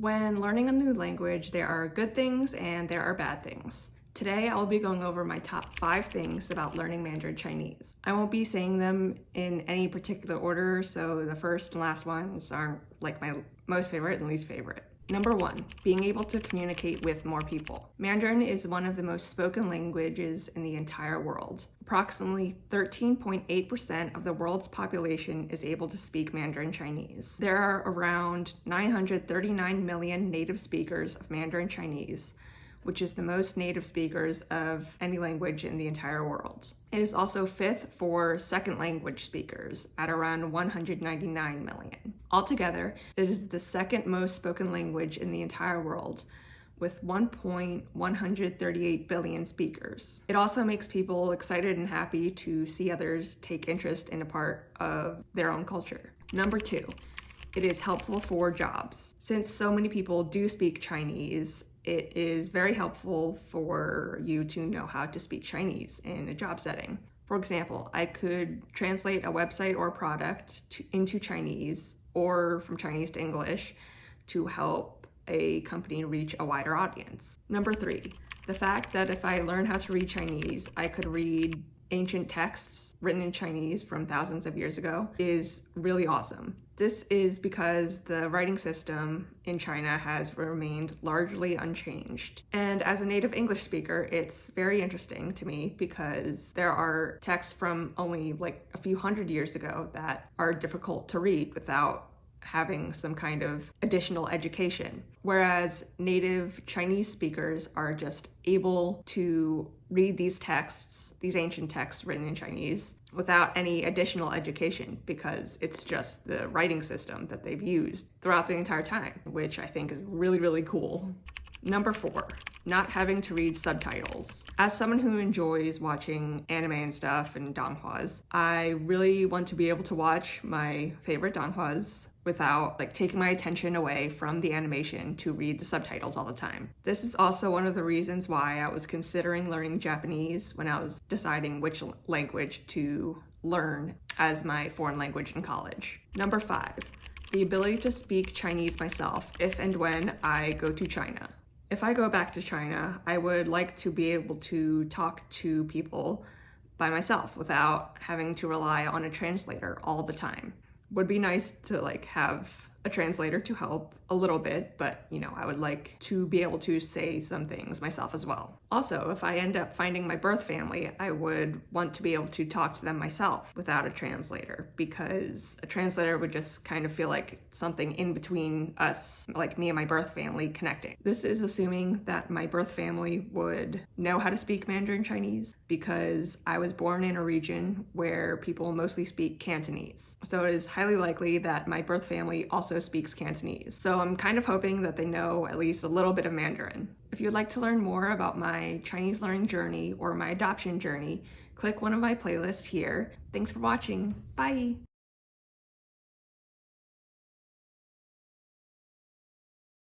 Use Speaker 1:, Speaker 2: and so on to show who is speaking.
Speaker 1: When learning a new language, there are good things and there are bad things. Today, I'll be going over my top 5 things about learning Mandarin Chinese. I won't be saying them in any particular order, so the first and last ones aren't like my most favorite and least favorite. Number 1, being able to communicate with more people. Mandarin is one of the most spoken languages in the entire world. Approximately 13.8% of the world's population is able to speak Mandarin Chinese. There are around 939 million native speakers of Mandarin Chinese, which is the most native speakers of any language in the entire world. It is also 5th for second language speakers at around 199 million. Altogether, it is the second most spoken language in the entire world, with 1.138 billion speakers. It also makes people excited and happy to see others take interest in a part of their own culture. Number 2, it is helpful for jobs. Since so many people do speak Chinese, it is very helpful for you to know how to speak Chinese in a job setting. For example, I could translate a website or product into Chinese or from Chinese to English to help a company reach a wider audience. Number 3, the fact that if I learn how to read Chinese, I could read ancient texts written in Chinese from thousands of years ago is really awesome. This is because the writing system in China has remained largely unchanged. And as a native English speaker, it's very interesting to me because there are texts from only like a few hundred years ago that are difficult to read without having some kind of additional education. Whereas native Chinese speakers are just able to read these texts, these ancient texts written in Chinese, without any additional education because it's just the writing system that they've used throughout the entire time, which I think is really, really cool. Number 4, not having to read subtitles. As someone who enjoys watching anime and stuff and donghwas, I really want to be able to watch my favorite donghwas without taking my attention away from the animation to read the subtitles all the time. This is also one of the reasons why I was considering learning Japanese when I was deciding which language to learn as my foreign language in college. Number 5, the ability to speak Chinese myself if and when I go to China. If I go back to China, I would like to be able to talk to people by myself without having to rely on a translator all the time. Would be nice to have a translator to help a little bit, but I would like to be able to say some things myself as well. Also, if I end up finding my birth family, I would want to be able to talk to them myself without a translator, because a translator would just kind of feel like something in between us, like me and my birth family connecting. This is assuming that my birth family would know how to speak Mandarin Chinese, because I was born in a region where people mostly speak Cantonese. So it is highly likely that my birth family also speaks Cantonese. So I'm kind of hoping that they know at least a little bit of Mandarin. If you'd like to learn more about my Chinese learning journey or my adoption journey, click one of my playlists here. Thanks for watching. Bye!